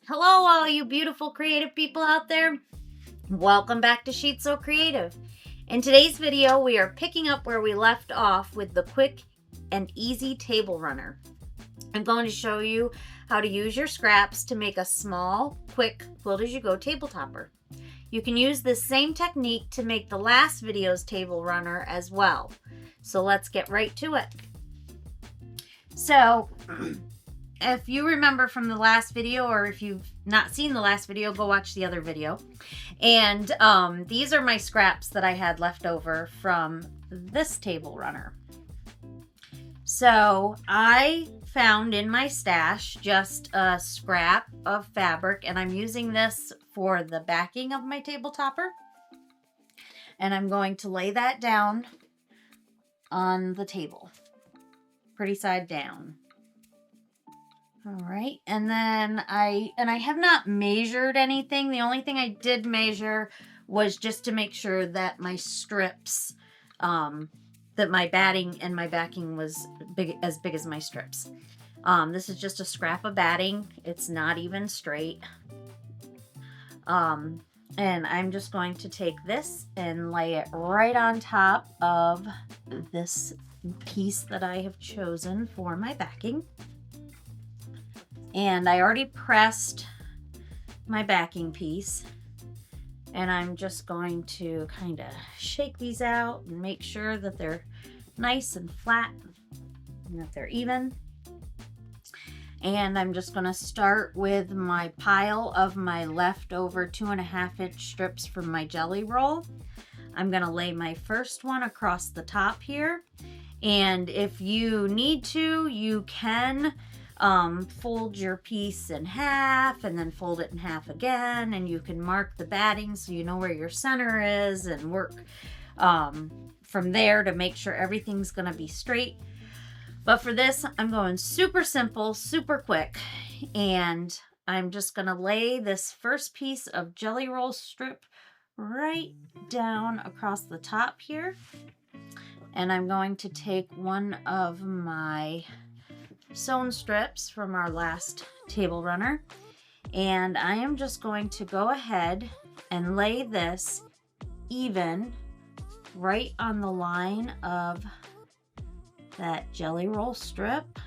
Hello, all you beautiful creative people out there. Welcome back to Scheetz Sew Creative. In today's video, we are picking up where we left off with the quick and easy table runner. I'm going to show you how to use your scraps to make a small, quick quilt as you go table topper. You can use this same technique to make the last video's table runner as well. So let's get right to it. So, if you remember from the last video, or if you've not seen the last video, go watch the other video. And these are my scraps that I had left over from this table runner. So I found in my stash just a scrap of fabric, and I'm using this for the backing of my table topper. And I'm going to lay that down on the table, pretty side down. All right, and then I have not measured anything. The only thing I did measure was just to make sure that my strips, that my batting and my backing was as big as my strips. This is just a scrap of batting. It's not even straight. And I'm just going to take this and lay it right on top of this piece that I have chosen for my backing. And I already pressed my backing piece, and I'm just going to kind of shake these out and make sure that they're nice and flat and that they're even. And I'm just going to start with my pile of my leftover 2.5-inch strips from my jelly roll. I'm going to lay my first one across the top here, and if you need to, you can fold your piece in half and then fold it in half again, and you can mark the batting so you know where your center is and work from there to make sure everything's going to be straight. But for this, I'm going super simple, super quick, and I'm just going to lay this first piece of jelly roll strip right down across the top here, and I'm going to take one of my sewn strips from our last table runner, and I am just going to go ahead and lay this even right on the line of that jelly roll strip.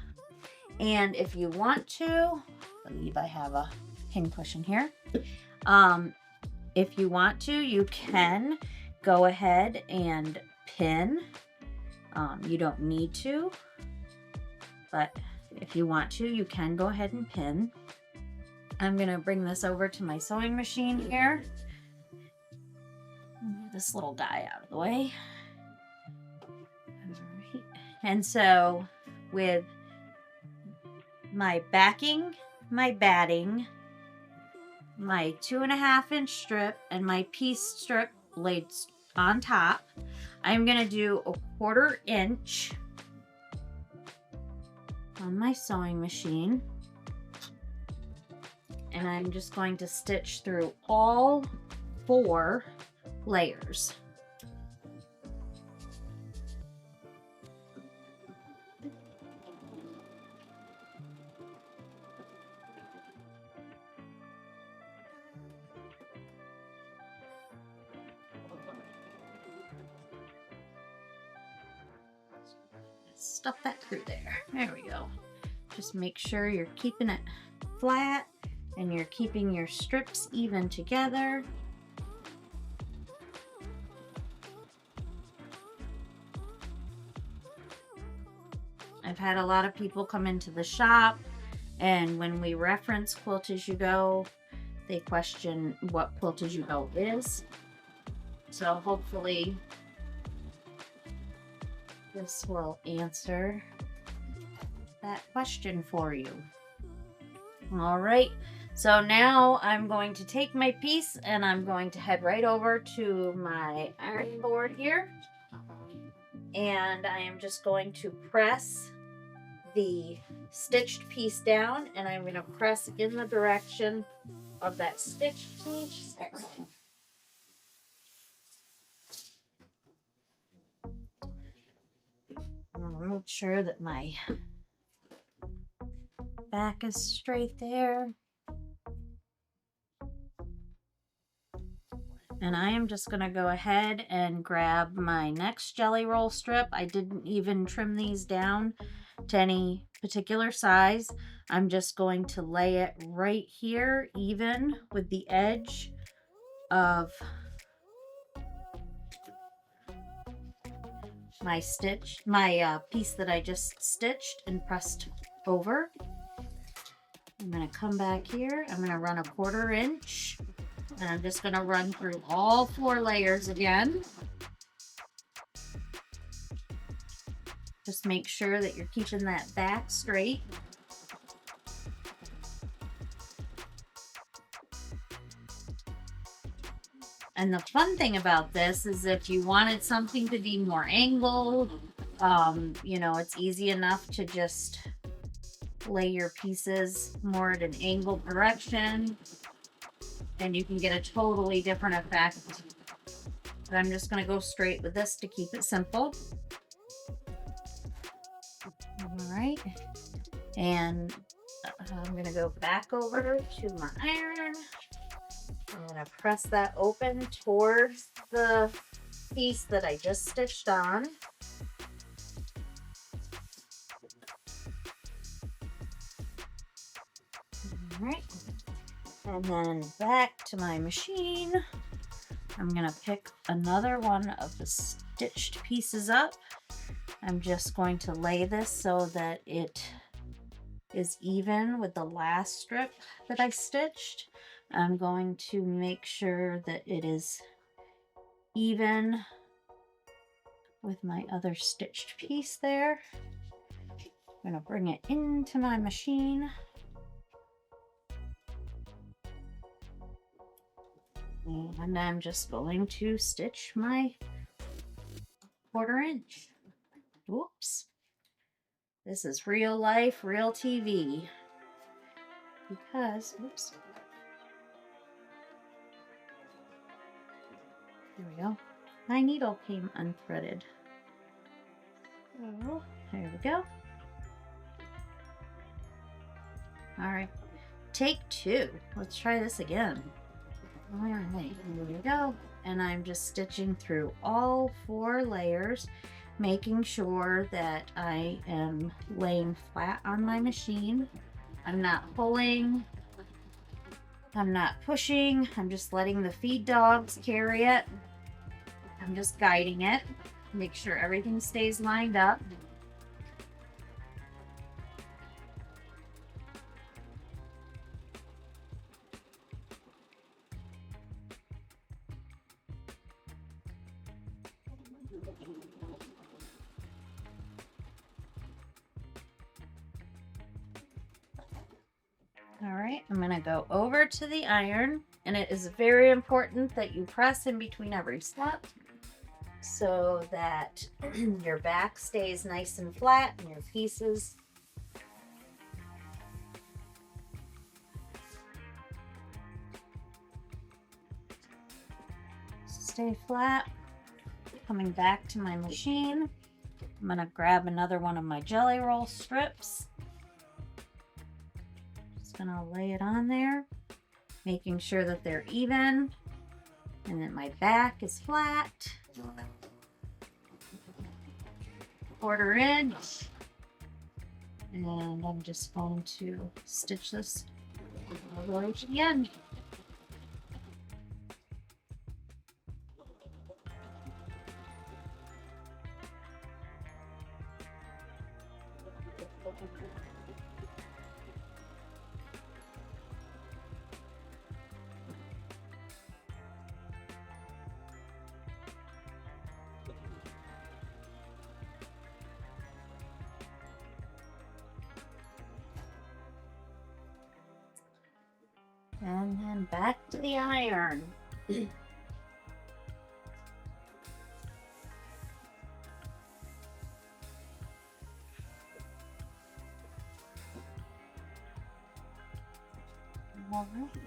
And if you want to, I believe I have a pin cushion here. If you want to, you can go ahead and pin. You don't need to, but if you want to, you can go ahead and pin. I'm going to bring this over to my sewing machine here. Move this little die out of the way. All right. And so with my backing, my batting, my 2.5-inch strip, and my piece strip laid on top, I'm going to do a 1/4 inch on my sewing machine, and I'm just going to stitch through all 4 layers. Stuff that through there. There we go. Just make sure you're keeping it flat and you're keeping your strips even together. I've had a lot of people come into the shop, and when we reference Quilt As You Go, they question what Quilt As You Go is. So hopefully this will answer that question for you. All right, so now I'm going to take my piece and I'm going to head right over to my ironing board here, and I am just going to press the stitched piece down, and I'm going to press in the direction of that stitched piece. I'll make sure that my back is straight there. And I am just going to go ahead and grab my next jelly roll strip. I didn't even trim these down to any particular size. I'm just going to lay it right here, even with the edge of my piece that I just stitched and pressed over. I'm going to come back here. I'm going to run a 1/4 inch. And I'm just going to run through all 4 layers again. Just make sure that you're keeping that back straight. And the fun thing about this is if you wanted something to be more angled, you know, it's easy enough to just lay your pieces more at an angled direction, and you can get a totally different effect. But I'm just going to go straight with this to keep it simple. All right, and I'm going to go back over to my iron. I'm going to press that open towards the piece that I just stitched on. All right, and then back to my machine. I'm going to pick another one of the stitched pieces up. I'm just going to lay this so that it is even with the last strip that I stitched. I'm going to make sure that it is even with my other stitched piece there. I'm going to bring it into my machine. And I'm just going to stitch my 1/4 inch. Whoops. This is real life, real TV. Because, oops. There we go. My needle came unthreaded. Oh, there we go. All right. Take 2. Let's try this again. All right, here we go. And I'm just stitching through all 4 layers, making sure that I am laying flat on my machine. I'm not pulling, I'm not pushing, I'm just letting the feed dogs carry it. I'm just guiding it, make sure everything stays lined up. All right, I'm gonna go over to the iron, and it is very important that you press in between every step so that your back stays nice and flat and your pieces stay flat. Coming back to my machine, I'm gonna grab another one of my jelly roll strips. Gonna lay it on there, making sure that they're even and that my back is flat. 1/4 inch, and I'm just going to stitch this all the way to the end. And then back to the iron.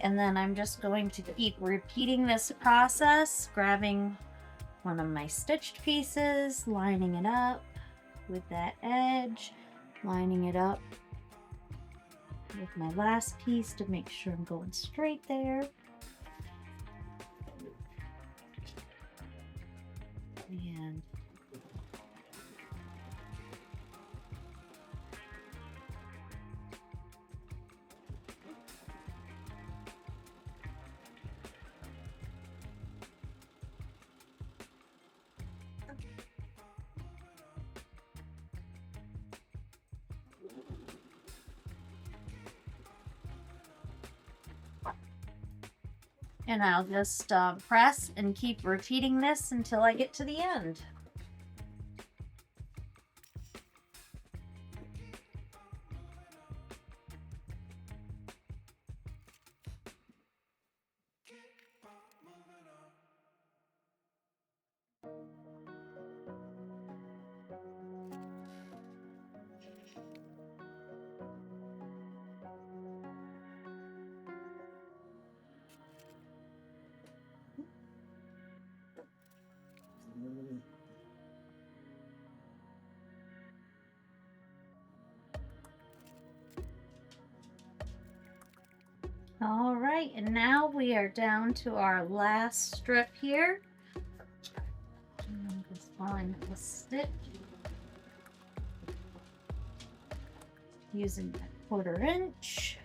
And then I'm just going to keep repeating this process, grabbing one of my stitched pieces, lining it up with that edge, lining it up with my last piece to make sure I'm going straight there. And I'll just press and keep repeating this until I get to the end. All right, and now we are down to our last strip here. Just find the stitch using a 1/4 inch,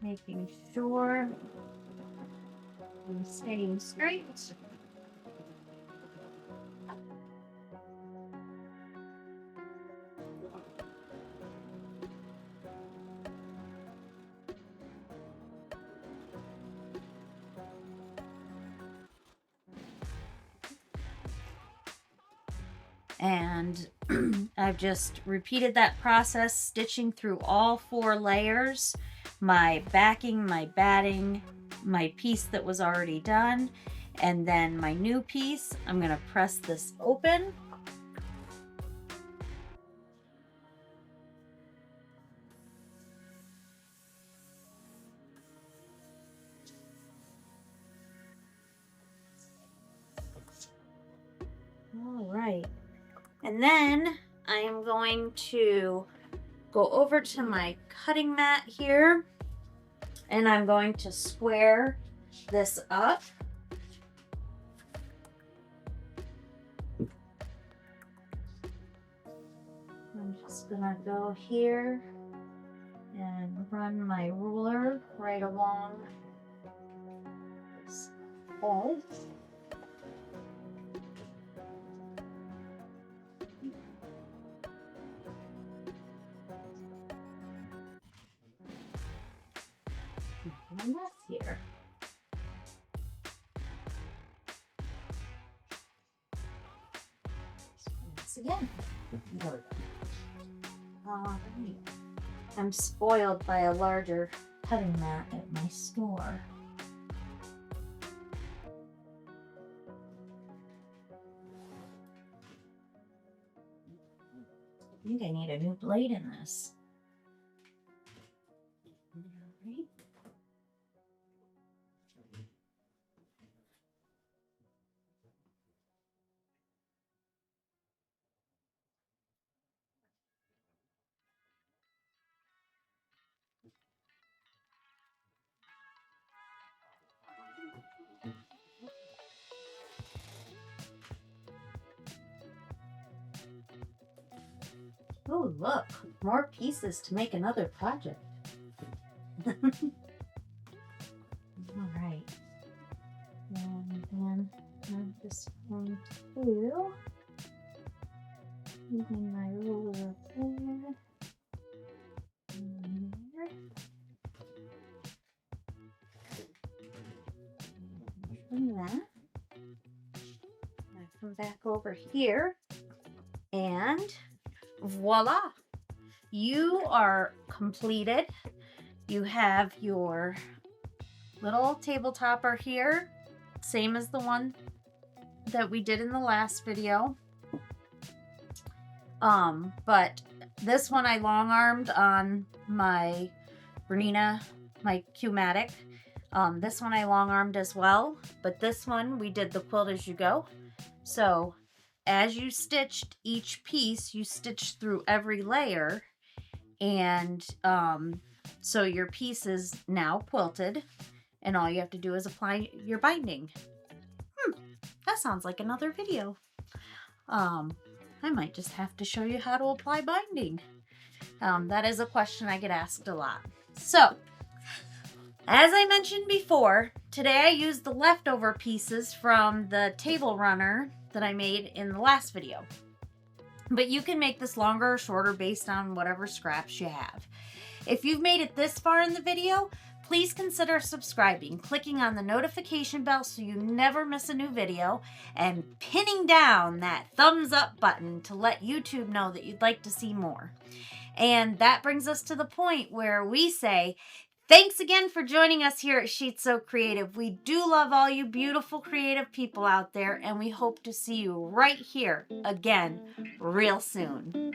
making sure I'm staying straight. And I've just repeated that process, stitching through all 4 layers, my backing, my batting, my piece that was already done, and then my new piece. I'm going to press this open. All right. And then I am going to go over to my cutting mat here, and I'm going to square this up. I'm just gonna go here and run my ruler right along this edge. And that's here. Once again. I'm spoiled by a larger cutting mat at my store. I think I need a new blade in this. Oh, look, more pieces to make another project. All right. And then I'm just going to, using my ruler there, and there. From that, I come back over here, and voila, you are completed. You have your little table topper here, same as the one that we did in the last video. But this one I long armed on my Bernina, my Q-matic. This one I long armed as well, but this one we did the quilt as you go. So as you stitched each piece, you stitched through every layer, and so your piece is now quilted, and all you have to do is apply your binding. That's that sounds like another video. I might just have to show you how to apply binding. That is a question I get asked a lot. So, as I mentioned before, today I used the leftover pieces from the table runner that I made in the last video. But you can make this longer or shorter based on whatever scraps you have. If you've made it this far in the video, please consider subscribing, clicking on the notification bell so you never miss a new video, and pinning down that thumbs up button to let YouTube know that you'd like to see more. And that brings us to the point where we say, thanks again for joining us here at Scheetz Sew Creative. We do love all you beautiful creative people out there, and we hope to see you right here again real soon.